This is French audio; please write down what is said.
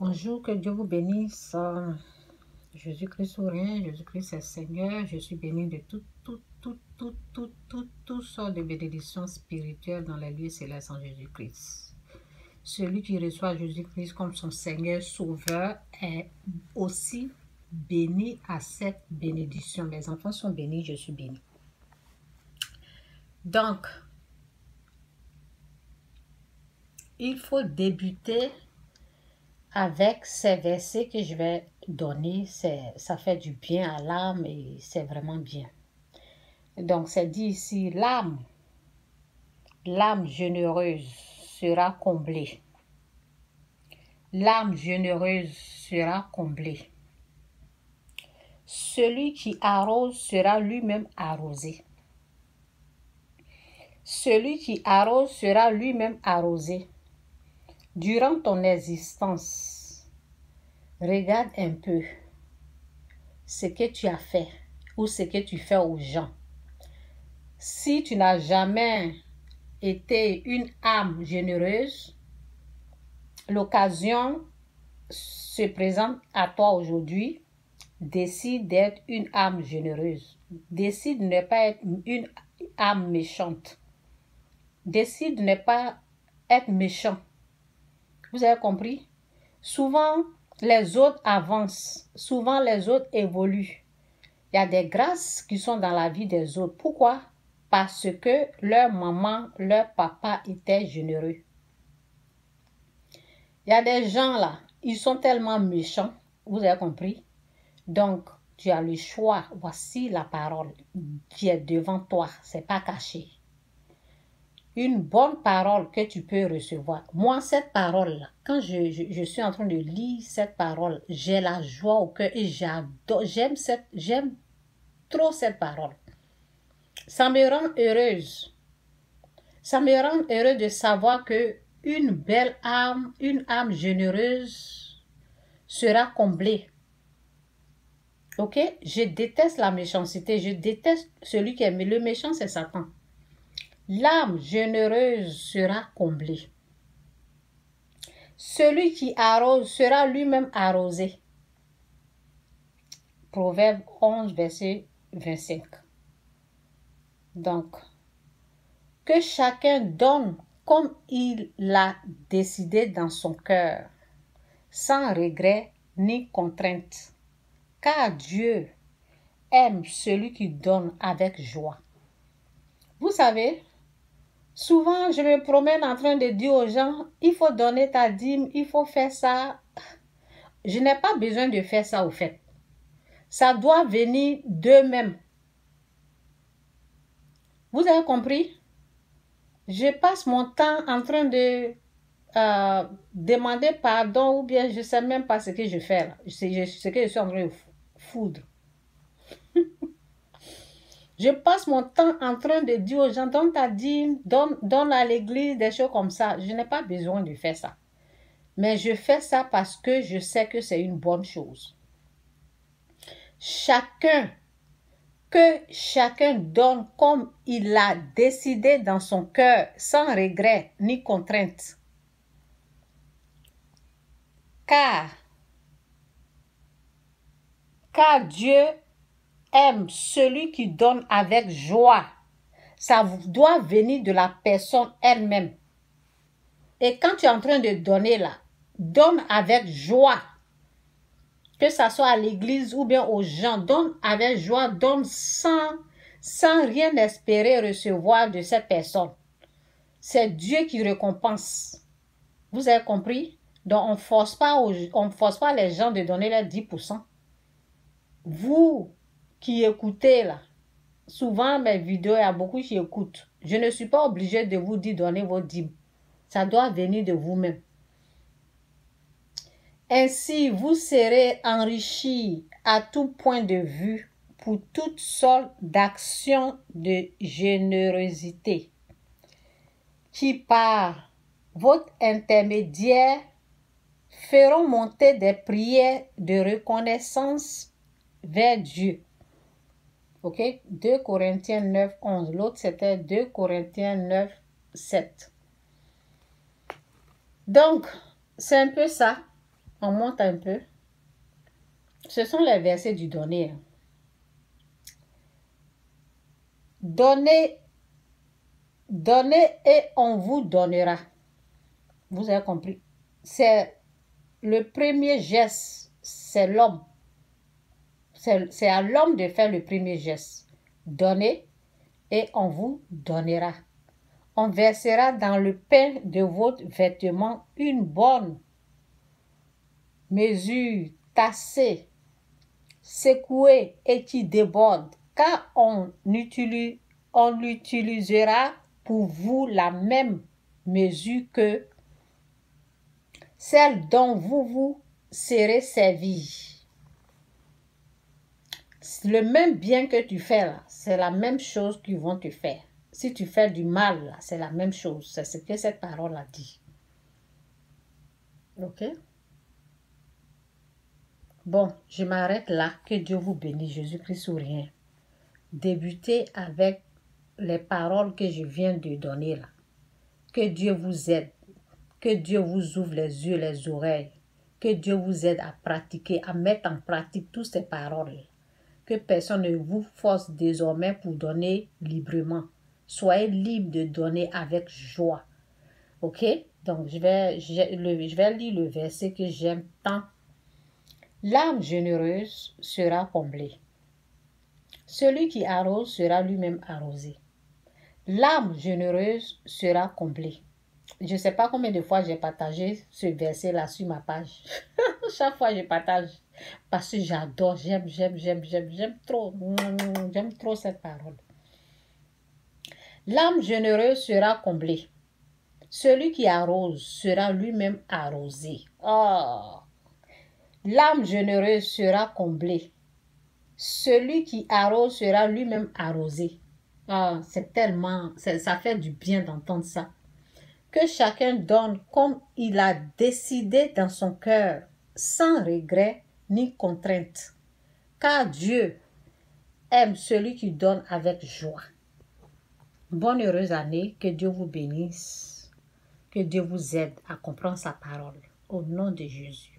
Bonjour, que Dieu vous bénisse. Jésus-Christ souverain, Jésus-Christ est Seigneur. Je suis béni de toutes sortes de bénédictions spirituelles dans les lieux célestes en Jésus-Christ. Celui qui reçoit Jésus-Christ comme son Seigneur Sauveur est aussi béni à cette bénédiction. Mes enfants sont bénis, je suis béni. Donc, il faut débuter avec ces versets que je vais donner. Ça fait du bien à l'âme et c'est vraiment bien. Donc, c'est dit ici, l'âme généreuse sera comblée. L'âme généreuse sera comblée. Celui qui arrose sera lui-même arrosé. Celui qui arrose sera lui-même arrosé. Durant ton existence, regarde un peu ce que tu as fait ou ce que tu fais aux gens. Si tu n'as jamais été une âme généreuse, l'occasion se présente à toi aujourd'hui. Décide d'être une âme généreuse. Décide de ne pas être une âme méchante. Décide de ne pas être méchant. Vous avez compris? Souvent, les autres avancent. Souvent, les autres évoluent. Il y a des grâces qui sont dans la vie des autres. Pourquoi? Parce que leur maman, leur papa étaient généreux. Il y a des gens là, ils sont tellement méchants. Vous avez compris? Donc, tu as le choix. Voici la parole qui est devant toi. C'est pas caché. Une bonne parole que tu peux recevoir. Moi, cette parole-là, quand je suis en train de lire cette parole, j'ai la joie au cœur et j'adore, j'aime trop cette parole. Ça me rend heureuse. Ça me rend heureuse de savoir que une belle âme, une âme généreuse sera comblée. Ok? Je déteste la méchanceté, je déteste celui qui est le méchant, c'est Satan. L'âme généreuse sera comblée. Celui qui arrose sera lui-même arrosé. Proverbe 11, verset 25. Donc, que chacun donne comme il l'a décidé dans son cœur, sans regret ni contrainte, car Dieu aime celui qui donne avec joie. Vous savez, souvent, je me promène en train de dire aux gens, il faut donner ta dîme, il faut faire ça. Je n'ai pas besoin de faire ça au fait. Ça doit venir d'eux-mêmes. Vous avez compris? Je passe mon temps en train de demander pardon ou bien je ne sais même pas ce que je fais là. Ce que je suis en train de foudre. Je passe mon temps en train de dire aux gens, donne ta dîme, donne à l'église, des choses comme ça. Je n'ai pas besoin de faire ça. Mais je fais ça parce que je sais que c'est une bonne chose. Que chacun donne comme il l'a décidé dans son cœur, sans regret ni contrainte. Car Dieu aime celui qui donne avec joie. Ça doit venir de la personne elle-même. Et quand tu es en train de donner là, donne avec joie. Que ça soit à l'église ou bien aux gens, donne avec joie, donne sans rien espérer recevoir de cette personne. C'est Dieu qui récompense. Vous avez compris? Donc, on ne force pas les gens de donner les 10%. Vous qui écoutez là, souvent mes vidéos, il y a beaucoup qui écoutent. Je ne suis pas obligée de vous dire donner vos dîmes. Ça doit venir de vous-même. Ainsi, vous serez enrichis à tout point de vue pour toutes sortes d'actions de générosité qui, par votre intermédiaire, feront monter des prières de reconnaissance vers Dieu. Ok? 2 Corinthiens 9, 11. L'autre, c'était 2 Corinthiens 9, 7. Donc, c'est un peu ça. On monte un peu. Ce sont les versets du donner. Donnez, donnez et on vous donnera. Vous avez compris. C'est le premier geste, c'est l'homme. C'est à l'homme de faire le premier geste. Donnez et on vous donnera. On versera dans le pain de votre vêtement une bonne mesure, tassée, secouée et qui déborde, car on utilisera pour vous la même mesure que celle dont vous serez servi. Le même bien que tu fais là, c'est la même chose qu'ils vont te faire. Si tu fais du mal là, c'est la même chose. C'est ce que cette parole a dit. Ok? Bon, je m'arrête là. Que Dieu vous bénisse. Jésus-Christ ou rien. Débutez avec les paroles que je viens de donner là. Que Dieu vous aide. Que Dieu vous ouvre les yeux, les oreilles. Que Dieu vous aide à pratiquer, à mettre en pratique toutes ces paroles. Que personne ne vous force désormais pour donner librement. Soyez libre de donner avec joie. Ok? Donc, je vais lire le verset que j'aime tant. L'âme généreuse sera comblée. Celui qui arrose sera lui-même arrosé. L'âme généreuse sera comblée. Je ne sais pas combien de fois j'ai partagé ce verset-là sur ma page. Chaque fois, je partage parce que j'adore, j'aime trop. J'aime trop cette parole. L'âme généreuse sera comblée. Celui qui arrose sera lui-même arrosé. Oh! L'âme généreuse sera comblée. Celui qui arrose sera lui-même arrosé. Ah, c'est tellement, ça fait du bien d'entendre ça. Que chacun donne comme il a décidé dans son cœur, sans regret ni contrainte. Car Dieu aime celui qui donne avec joie. Bonne heureuse année, que Dieu vous bénisse, que Dieu vous aide à comprendre sa parole. Au nom de Jésus.